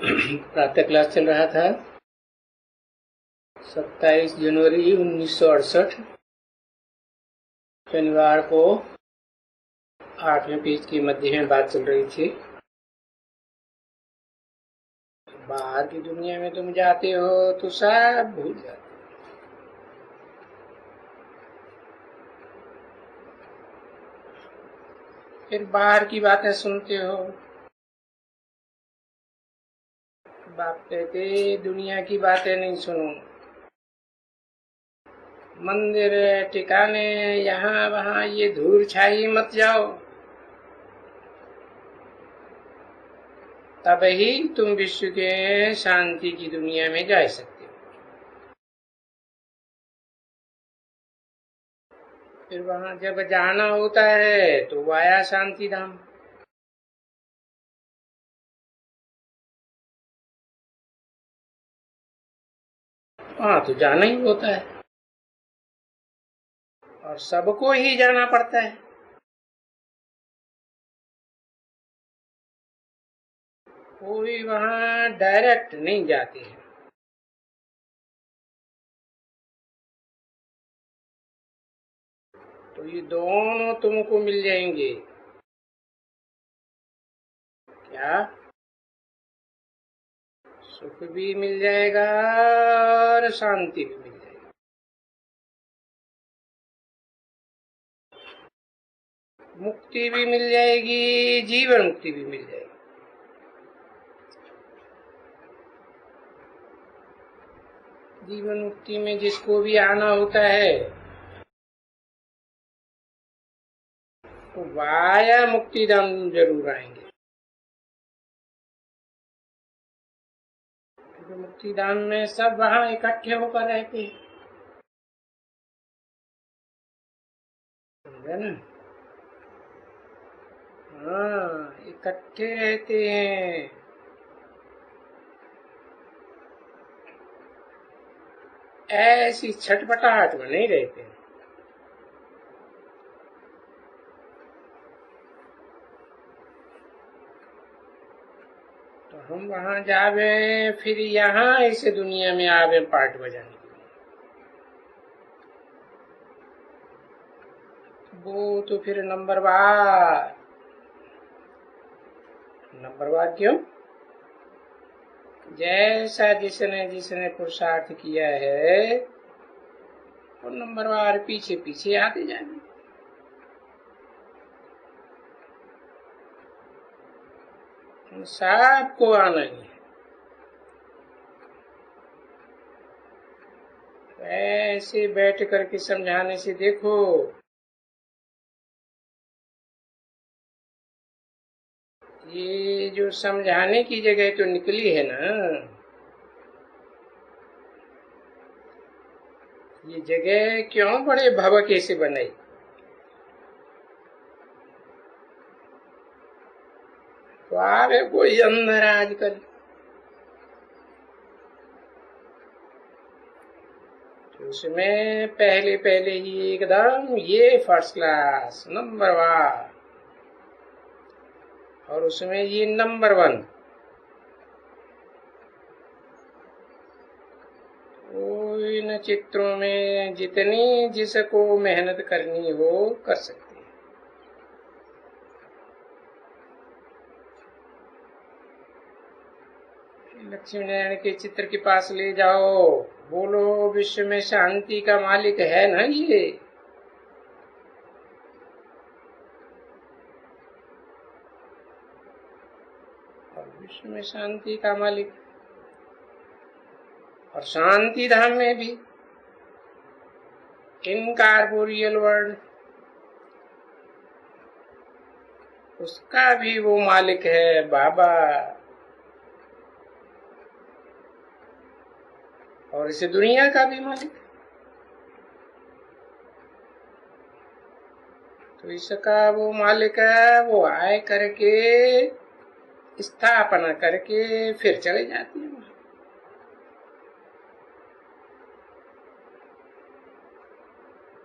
प्रातः क्लास चल रहा था 27 जनवरी 1968 शनिवार को 8वें पेज की मध्य में बात चल रही थी। बाहर की दुनिया में तुम जाते हो तो सब भूल जाते हो। फिर बाहर की बातें सुनते हो। बाप कहते दुनिया की बातें नहीं सुनो, मंदिर ठिकाने यहाँ वहाँ ये धूल छाई मत जाओ, तब ही तुम विश्व के शांति की दुनिया में जा सकते हो। फिर वहां जब जाना होता है तो वाया शांति धाम। हाँ, तो जाना ही होता है और सबको ही जाना पड़ता है। कोई वहां डायरेक्ट नहीं जाते हैं। तो ये दोनों तुमको मिल जाएंगे। क्या? सुख भी मिल जाएगा और शांति भी मिल जाएगी। मुक्ति भी मिल जाएगी, जीवन मुक्ति भी मिल जाएगी। जीवन मुक्ति में जिसको भी आना होता है तो वाया मुक्ति धाम जरूर आएंगे। क्योंकि मुक्ति धाम में सब वहां इकट्ठे होकर रहते हैं, समझे ना? हाँ, इकट्ठे रहते हैं। ऐसी छटपटाहट में नहीं रहते। तो हम वहां जावे फिर यहाँ ऐसे दुनिया में आवे पार्ट बजाने के लिए। वो तो फिर नंबरवार क्यों? जैसा जिसने पुरुषार्थ किया है वो नंबरवार पीछे पीछे आते जाएंगे। सबको आना ही है। ऐसे बैठ करके समझाने से देखो ये जो समझाने की जगह तो निकली है ना, ये जगह क्यों बड़े भवके से बनाई? तो आवे कोई अंदर आजकल तो उसमें पहले ही एकदम ये फर्स्ट क्लास नंबर 1 और उसमें ये नंबर 1। इन चित्रों में जितनी जिसको मेहनत करनी हो कर सकते हैं। लक्ष्मी नारायण के चित्र के पास ले जाओ, बोलो विश्व में शांति का मालिक है ना ये? और विश्व में शांति का मालिक और शांति धाम में भी इनकॉर्पोरियल वर्ल्ड उसका भी वो मालिक है बाबा। और इसे दुनिया का भी मालिक। तो इसका वो मालिक है, वो आए करके स्थापना करके फिर चले जाती है।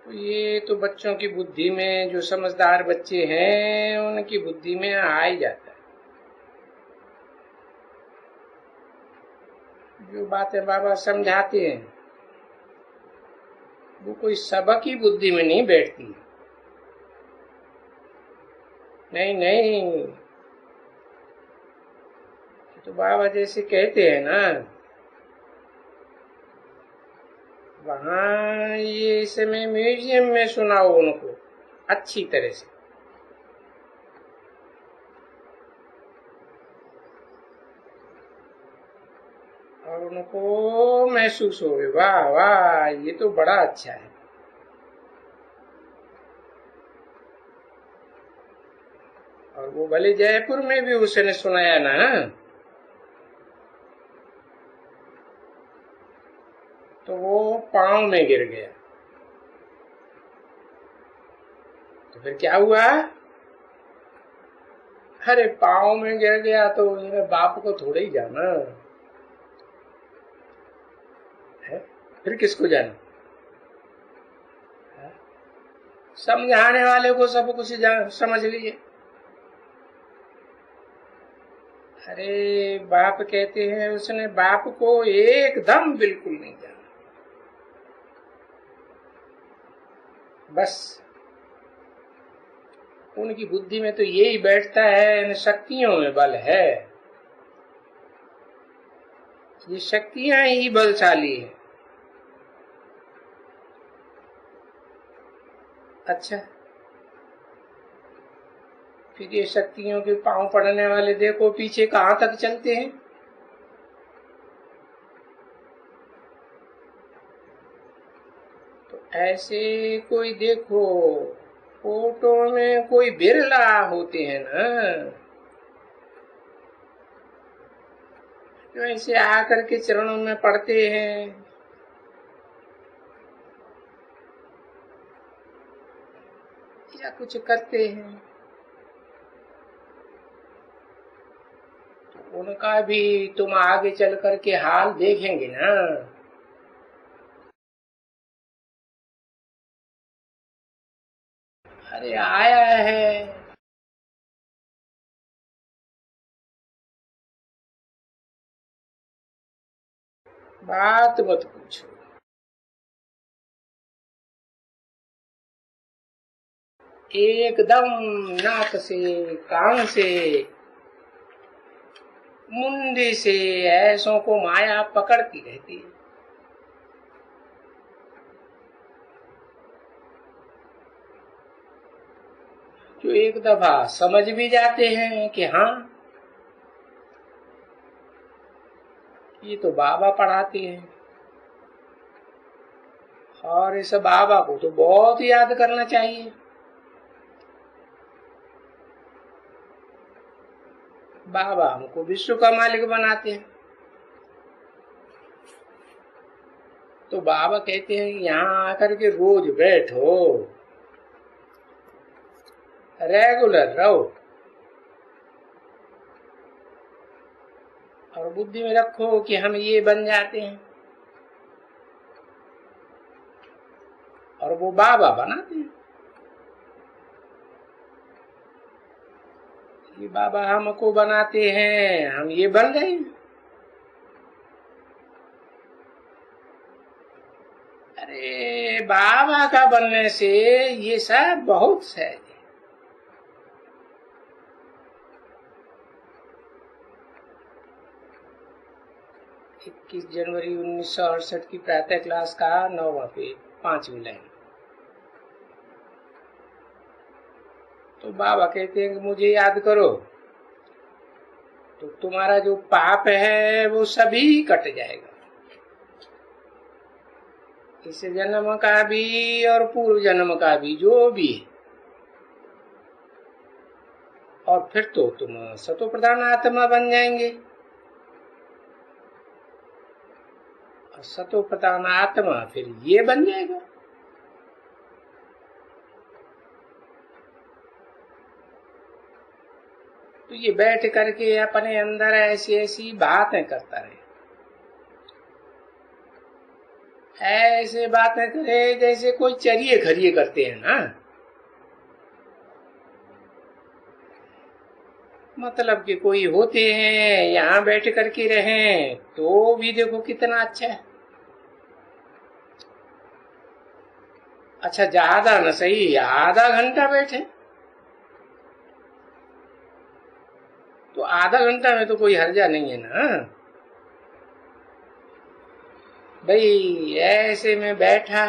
तो ये तो बच्चों की बुद्धि में, जो समझदार बच्चे हैं उनकी बुद्धि में आ ही जाता है। जो बातें बाबा समझाते हैं वो कोई सबक की बुद्धि में नहीं बैठती। नहीं नहीं, तो बाबा जैसे कहते हैं ना, वहां ये समय म्यूजियम में सुनाओ उनको अच्छी तरह से, और उनको महसूस हो, वाह वाह ये तो बड़ा अच्छा है। और वो भले जयपुर में भी उसने सुनाया ना, तो वो पांव में गिर गया। तो फिर क्या हुआ? अरे पांव में गिर गया तो मेरे बाप को थोड़े ही जाना है, फिर किसको जाना? समझाने वाले को सब कुछ समझ लीजिए। अरे बाप कहते हैं उसने बाप को एकदम बिल्कुल नहीं जाना, बस उनकी बुद्धि में तो यही बैठता है, इन शक्तियों में बल है, ये शक्तियां ही बलशाली है। अच्छा, फिर ये शक्तियों के पांव पड़ने वाले देखो पीछे कहां तक चलते हैं। तो ऐसे कोई देखो फोटो में कोई बिरला होते हैं ना, जो ऐसे आकर के चरणों में पड़ते हैं, या कुछ करते हैं, तो उनका भी तुम आगे चल करके हाल देखेंगे ना। अरे आया है, बात मत पूछो, एकदम नाक से कान से मुंडे से ऐसों को माया पकड़ती रहती है। जो एक दफा समझ भी जाते हैं कि हाँ ये तो बाबा पढ़ाते हैं, और इस बाबा को तो बहुत याद करना चाहिए। बाबा हमको विश्व का मालिक बनाते हैं, तो बाबा कहते हैं यहाँ आकर के रोज बैठो, रेगुलर रहो, और बुद्धि में रखो कि हम ये बन जाते हैं, और वो बाबा बनाते हैं। ये बाबा हमको बनाते हैं, हम ये बन गए। अरे बाबा का बनने से ये सब बहुत सहज है। 21 जनवरी 1968 की प्रातः क्लास का 9वां पेज 5वीं लाइन। तो बाबा कहते हैं कि मुझे याद करो तो तुम्हारा जो पाप है वो सभी कट जाएगा, इस जन्म का भी और पूर्व जन्म का भी जो भी है, और फिर तो तुम सतो प्रधान आत्मा बन जाएंगे। और सतो प्रधान आत्मा फिर ये बन जाएगा। तो ये बैठ करके अपने अंदर ऐसी ऐसी बातें करता रहे, ऐसे बातें करे जैसे कोई चरिए खरिए करते हैं ना। मतलब कि कोई होते हैं यहाँ बैठ करके रहें तो भी देखो कितना अच्छा है। अच्छा ज्यादा न सही आधा घंटा बैठे तो आधा घंटा में तो कोई हर्जा नहीं है ना भाई। ऐसे में बैठा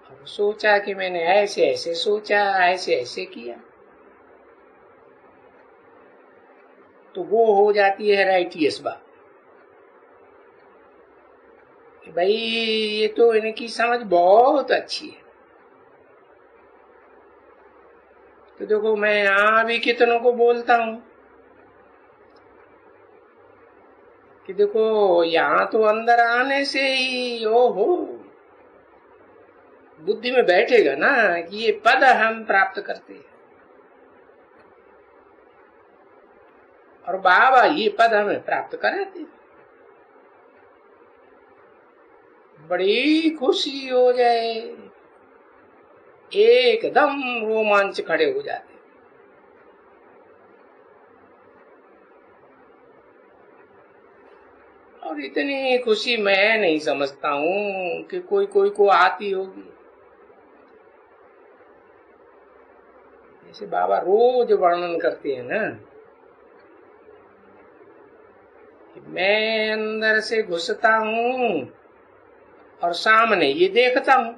अब सोचा कि मैंने ऐसे ऐसे सोचा ऐसे ऐसे किया तो वो हो जाती है राइटियस बात कि भाई ये तो इनकी समझ बहुत अच्छी है। तो देखो मैं यहाँ भी कितनों को बोलता हूं कि देखो यहाँ तो अंदर आने से ही ओहो बुद्धि में बैठेगा ना कि ये पद हम प्राप्त करते हैं और बाबा ये पद हमें प्राप्त कराते हैं। बड़ी खुशी हो जाए एकदम रोमांच खड़े हो जाते। और इतनी खुशी मैं नहीं समझता हूं कि कोई कोई को आती होगी। जैसे बाबा रोज वर्णन करते हैं ना कि मैं अंदर से घुसता हूं और सामने ये देखता हूं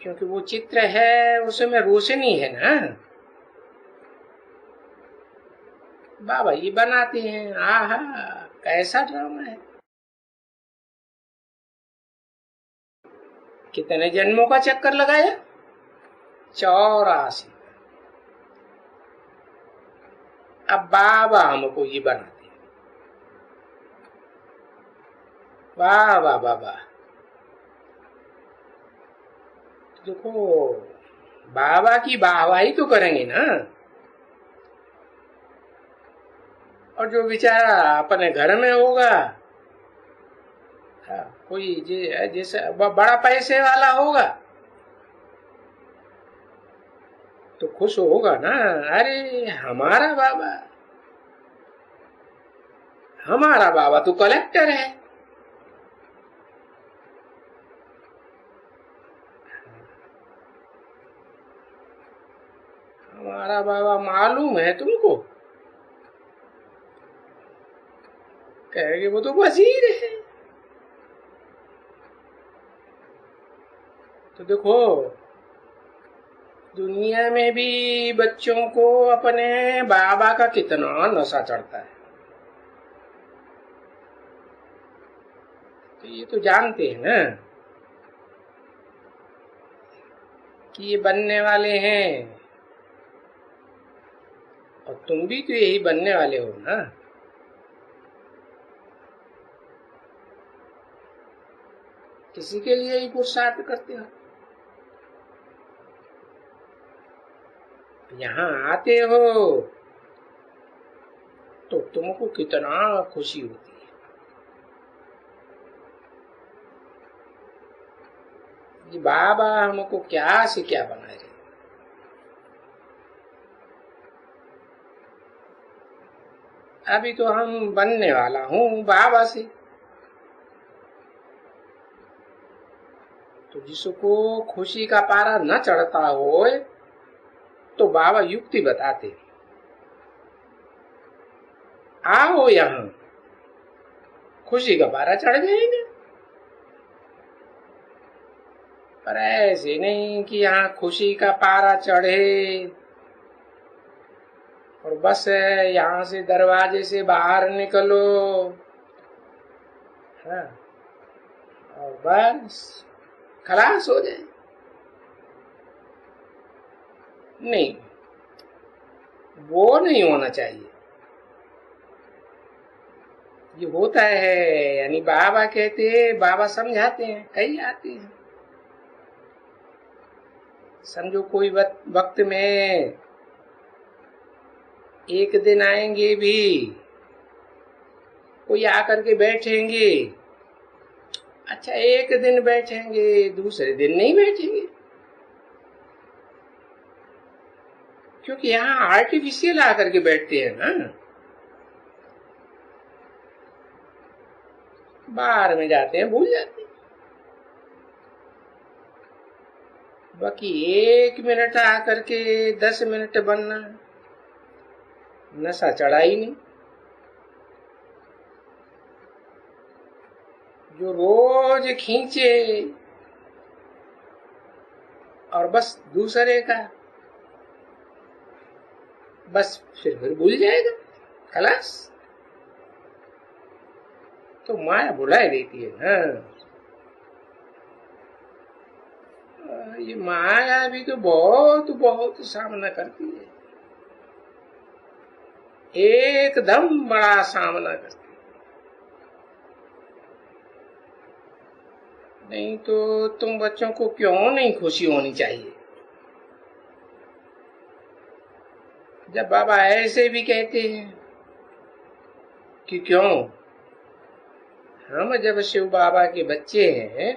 क्योंकि वो चित्र है उसमें रोशनी है ना। बाबा ये बनाते हैं आहा कैसा ड्रामा है। कितने जन्मों का चक्कर लगाया 84। अब बाबा हमको ये बनाते हैं। वाह वाह वाह वाह। देखो बाबा की वाहवाही तो करेंगे ना। और जो बेचारा अपने घर में होगा कोई जैसे बड़ा पैसे वाला होगा तो खुश होगा ना। अरे हमारा बाबा तो कलेक्टर है। हमारा बाबा मालूम है तुमको कहेंगे वो तो वजीर है। तो देखो दुनिया में भी बच्चों को अपने बाबा का कितना नशा चढ़ता है। तो ये तो जानते हैं ना कि ये बनने वाले हैं और तुम भी तो यही बनने वाले हो ना। किसी के लिए ही पुरुषार्थ करते हो। यहाँ आते हो तो तुमको कितना खुशी होती है। ये बाबा हमको क्या से क्या बनाए रहे। अभी तो हम बनने वाला हूँ बाबा से। तो जिसको खुशी का पारा न चढ़ता हो तो बाबा युक्ति बताते आओ यहाँ खुशी का पारा चढ़ जाएगा। पर ऐसे नहीं कि यहाँ खुशी का पारा चढ़े और बस यहाँ से दरवाजे से बाहर निकलो हाँ और बस खलास हो जाए। नहीं वो नहीं होना चाहिए। ये होता है यानी बाबा कहते हैं बाबा समझाते हैं कहीं आते हैं। समझो कोई वक्त में एक दिन आएंगे भी कोई आकर के बैठेंगे। अच्छा एक दिन बैठेंगे दूसरे दिन नहीं बैठेंगे। क्योंकि यहाँ आर्टिफिशियल आकर के बैठते हैं ना, बाहर में जाते हैं भूल जाते हैं। बाकी 1 मिनट आकर के 10 मिनट बनना, नशा चढ़ा ही नहीं। जो रोज खींचे और बस दूसरे का, बस फिर भूल जाएगा, खलास। तो माया बुलाए देती है ना। ये माया भी तो बहुत बहुत सामना करती है, एकदम बड़ा सामना करती है। नहीं तो तुम बच्चों को क्यों नहीं खुशी होनी चाहिए? जब बाबा ऐसे भी कहते हैं कि क्यों, हम जब शिव बाबा के बच्चे हैं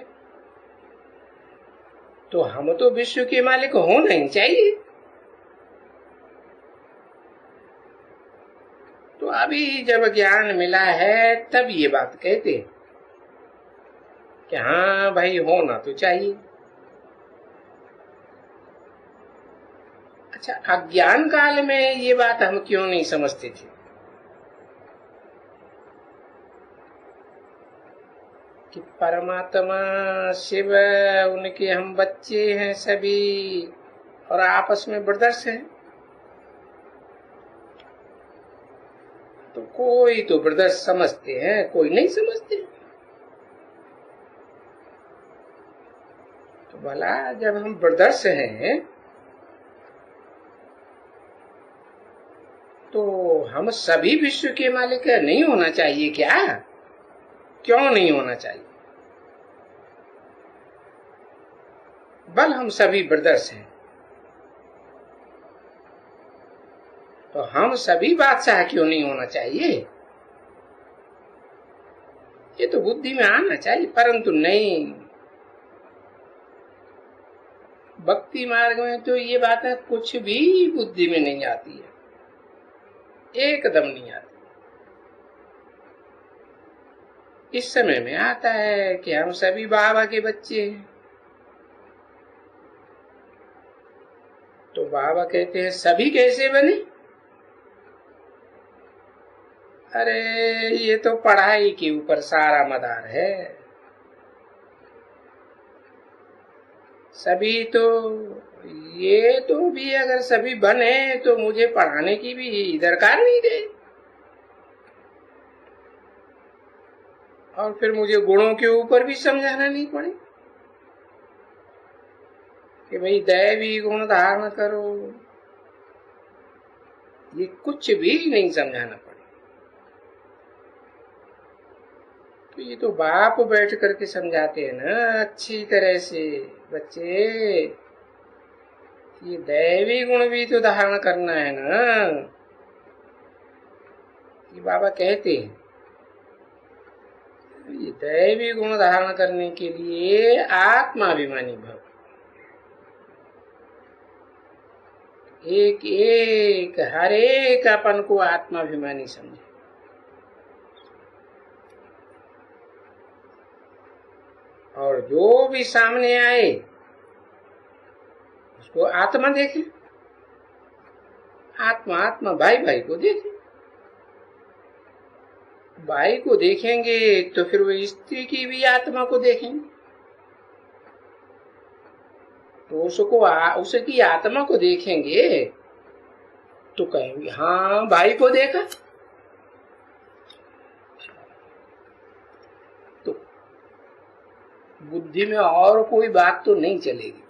तो हम तो विश्व के मालिक होना ही चाहिए। तो अभी जब ज्ञान मिला है तब ये बात कहते हैं कि हाँ भाई होना तो चाहिए। अच्छा, अज्ञान काल में ये बात हम क्यों नहीं समझते थे कि परमात्मा शिव, उनके हम बच्चे हैं सभी और आपस में ब्रदर्स हैं। तो कोई तो ब्रदर्स समझते हैं, कोई नहीं समझते। तो भला जब हम ब्रदर्स हैं तो हम सभी विश्व के मालिक नहीं होना चाहिए क्या? क्यों नहीं होना चाहिए? बल हम सभी ब्रदर्स हैं तो हम सभी बादशाह क्यों नहीं होना चाहिए? ये तो बुद्धि में आना चाहिए, परंतु नहीं। भक्ति मार्ग में तो ये बातें कुछ भी बुद्धि में नहीं आती है, एकदम नहीं आती। इस समय में आता है कि हम सभी बाबा के बच्चे हैं। तो बाबा कहते हैं सभी कैसे बने? अरे ये तो पढ़ाई के ऊपर सारा मदार है। सभी तो, ये तो भी अगर सभी बने तो मुझे पढ़ाने की भी दरकार नहीं रही, और फिर मुझे गुणों के ऊपर भी समझाना नहीं पड़े कि भाई दैवी गुण धारण करो, ये कुछ भी नहीं समझाना पड़े। तो ये तो बाप बैठ करके समझाते हैं ना अच्छी तरह से, बच्चे ये दैवी गुण भी तो धारण करना है ना। ये बाबा कहते हैं ये दैवी गुण धारण करने के लिए आत्माभिमानी भव, एक एक हर एक अपन को आत्माभिमानी समझे। और जो भी सामने आए उसको आत्मा देखे, आत्मा आत्मा भाई भाई को देखे। भाई को देखेंगे तो फिर वो स्त्री की भी आत्मा को देखेंगे, तो उसकी आत्मा को देखेंगे तो कहेंगे हाँ भाई को देखा। तो बुद्धि में और कोई बात तो नहीं चलेगी,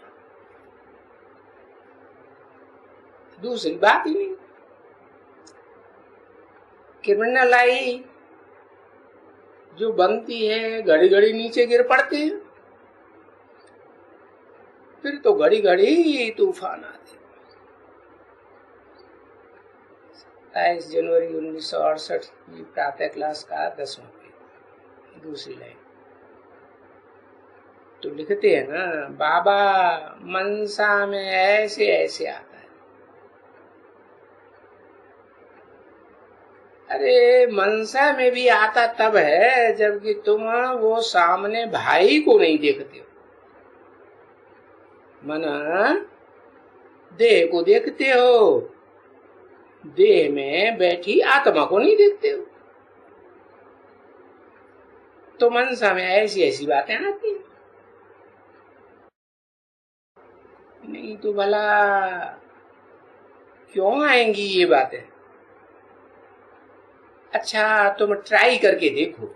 दूसरी बात ही नहीं। क्रिमिनल आई जो बनती है घड़ी घड़ी नीचे गिर पड़ते हैं, फिर तो घड़ी घड़ी तूफान आते। 27 जनवरी 1968 की प्रातः क्लास का 10वां पेज, दूसरी लाइन। तो लिखते हैं ना बाबा मनसा में ऐसे ऐसे आता है, अरे मनसा में भी आता तब है जबकि तुम वो सामने भाई को नहीं देखते हो। मन देह को देखते हो, देह में बैठी आत्मा को नहीं देखते हो। तो मनसा में ऐसी ऐसी बातें आती हैं। नहीं तो भला क्यों आएंगी ये बातें? अच्छा तुम ट्राई करके देखो।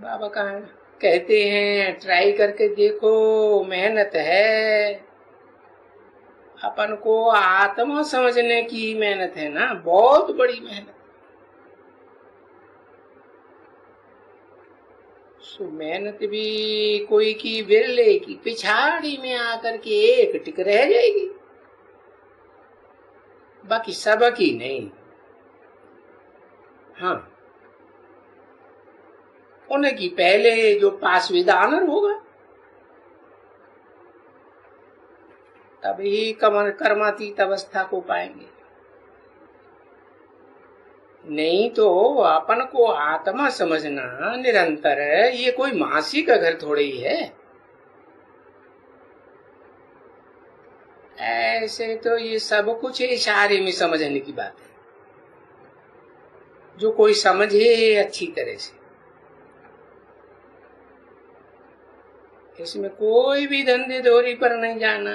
बाबा कहाँ कहते हैं ट्राई करके देखो, मेहनत है। अपन को आत्मा समझने की मेहनत है ना, बहुत बड़ी मेहनत। सो मेहनत भी कोई की बिरले की पिछाड़ी में आकर के एक टिक रह जाएगी, बाकी सबकी नहीं। हाँ उनकी पहले जो पास विदानर होगा तभी कर्मातीत अवस्था को पाएंगे। नहीं तो अपन को आत्मा समझना निरंतर ये कोई मासी का घर थोड़े ही है। ऐसे तो ये सब कुछ इशारे में समझने की बात है, जो कोई समझे अच्छी तरह से। इसमें कोई भी धंधे दोरी पर नहीं जाना।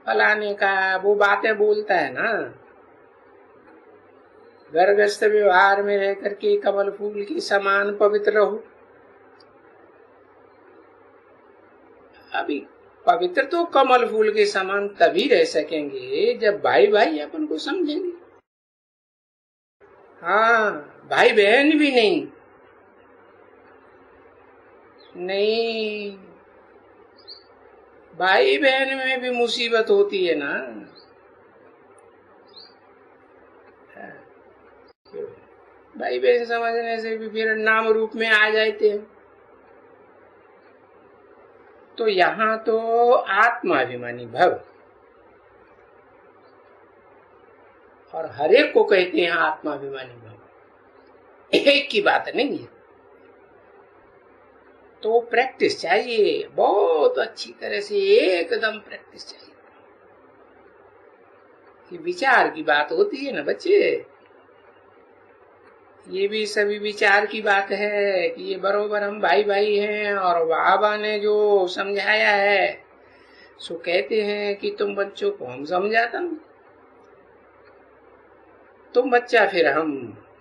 फलाने का वो बातें बोलता है ना, गर्भस्थ व्यवहार में रह करके कमल फूल के समान पवित्र रहो। अभी पवित्र तो कमल फूल के समान तभी रह सकेंगे जब भाई भाई अपन को समझेंगे। हाँ भाई बहन भी नहीं। नहीं भाई बहन में भी मुसीबत होती है ना। भाई बहन समझने से भी फिर नाम रूप में आ जाते हैं। तो यहाँ तो आत्माभिमानी भव, और हर एक को कहते हैं आत्माभिमानी भव, एक की बात नहीं है। तो प्रैक्टिस चाहिए, बहुत अच्छी तरह से एकदम प्रैक्टिस चाहिए। ये विचार की बात होती है ना बच्चे, ये भी सभी विचार की बात है कि ये बरोबर हम भाई भाई हैं। और बाबा ने जो समझाया है सो कहते हैं कि तुम बच्चों को हम समझाता हूं, तुम बच्चा फिर हम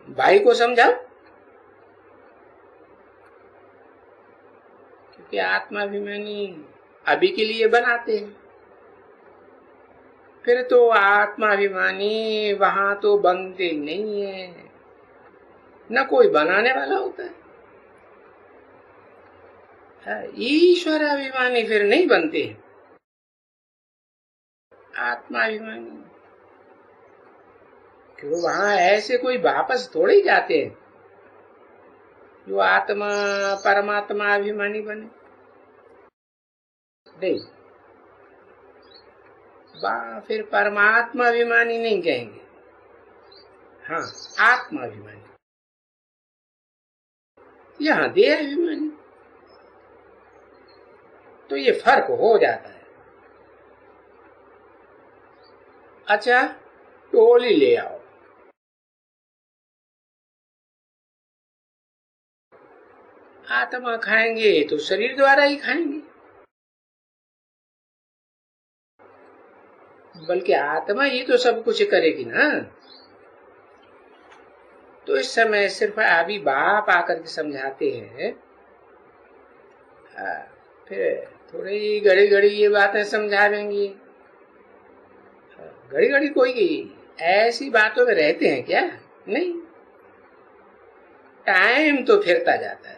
भाई को समझाओ। क्योंकि आत्माभिमानी अभी के लिए बनाते हैं, फिर तो आत्माभिमानी वहां तो बनते नहीं है, न कोई बनाने वाला होता है। ईश्वर अभिमानी फिर नहीं बनते हैं। आत्माभिमानी क्यों वहां ऐसे कोई वापस थोड़े ही जाते हैं जो आत्मा परमात्मा अभिमानी बने। नहीं, फिर परमात्मा अभिमानी नहीं कहेंगे, हाँ आत्मा अभिमानी। यहाँ देह अभिमानी, तो ये फर्क हो जाता है। अच्छा टोली ले आओ, आत्मा खाएंगे तो शरीर द्वारा ही खाएंगे, बल्कि आत्मा ही तो सब कुछ करेगी ना। तो इस समय सिर्फ अभी बाप आकर के समझाते हैं, फिर थोड़ी घड़ी घड़ी ये बातें समझा देंगी। घड़ी घड़ी कोई ऐसी बातों में रहते हैं क्या? नहीं, टाइम तो फिरता जाता है।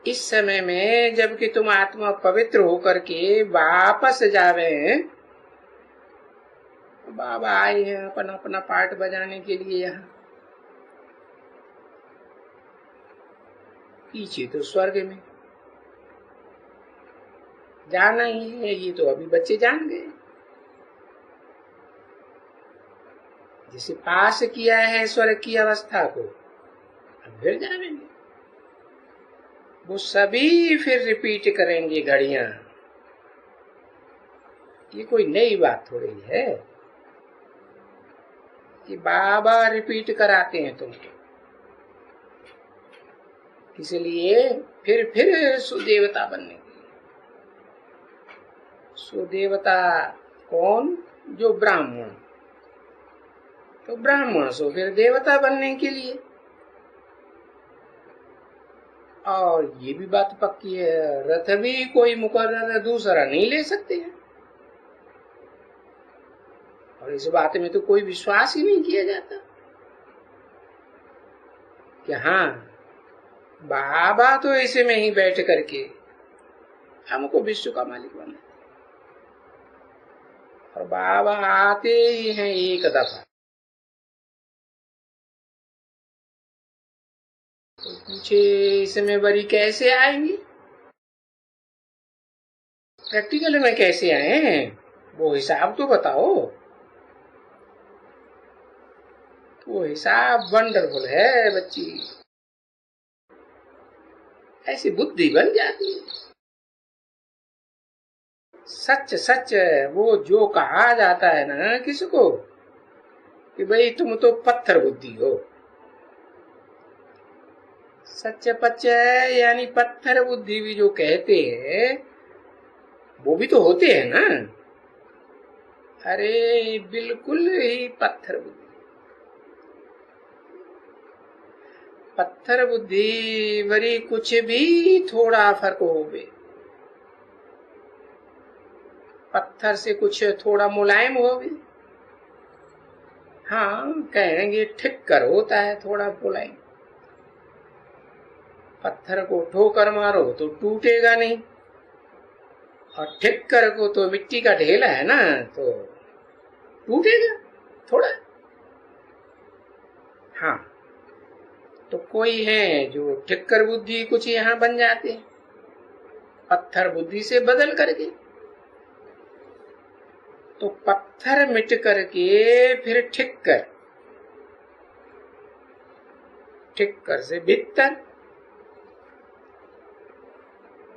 इस समय में जबकि तुम आत्मा पवित्र होकर के वापस जा रहे हैं, बाबा आए हैं अपना अपना पार्ट बजाने के लिए। यहाँ पीछे तो स्वर्ग में जाना ही है, ये तो अभी बच्चे जान गए। जिसे पास किया है स्वर्ग की अवस्था को, अब फिर जानेंगे। वो सभी फिर रिपीट करेंगे घड़ियां। ये कोई नई बात हो रही है कि बाबा रिपीट कराते हैं तुमको, इसलिए फिर सुदेवता बनने के लिए। सुदेवता कौन? जो ब्राह्मण, तो ब्राह्मण सो फिर देवता बनने के लिए। और ये भी बात पक्की है, रथ भी कोई मुकर्रर दूसरा नहीं ले सकते हैं, और इस बात में तो कोई विश्वास ही नहीं किया जाता कि हाँ बाबा तो ऐसे में ही बैठ करके हमको विश्व का मालिक बना, और बाबा आते ही हैं एक दफा। तो पूछे इसमें बड़ी कैसे आएंगी, प्रैक्टिकल में कैसे आए हैं, वो हिसाब तो बताओ। वो हिसाब वंडरफुल है बच्ची, ऐसी बुद्धि बन जाती है। सच सच वो जो कहा जाता है ना किसको कि भाई तुम तो पत्थर बुद्धि हो, सच पच यानी पत्थर बुद्धि भी जो कहते हैं वो भी तो होते हैं ना। अरे बिल्कुल ही पत्थर बुद्धि, पत्थर बुद्धि वरी कुछ भी थोड़ा फर्क हो गए, पत्थर से कुछ थोड़ा मुलायम हो गए, हाँ कहेंगे ठिक्कर होता है थोड़ा मुलायम। पत्थर को ठोकर मारो तो टूटेगा नहीं, और ठिक्कर को तो मिट्टी का ढेला है ना, तो टूटेगा थोड़ा। हाँ तो कोई है जो ठिक्कर बुद्धि कुछ यहाँ बन जाते हैं पत्थर बुद्धि से बदल करके, तो पत्थर मिट करके फिर ठिक्कर, ठिक्कर से भित्तर,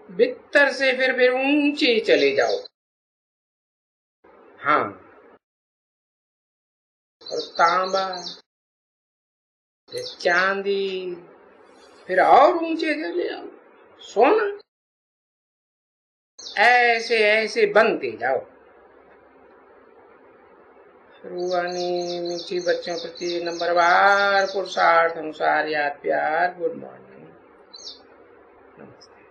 भित्तर से फिर ऊंचे चले जाओ। हाँ और तांबा, फिर चांदी, फिर और ऊंचे चले जाओ, सोना, ऐसे ऐसे बनते जाओ। रूहानी मीठी बच्चों प्रति नंबरवार पुरुषार्थ अनुसार याद प्यार। गुड मॉर्निंग, नमस्ते।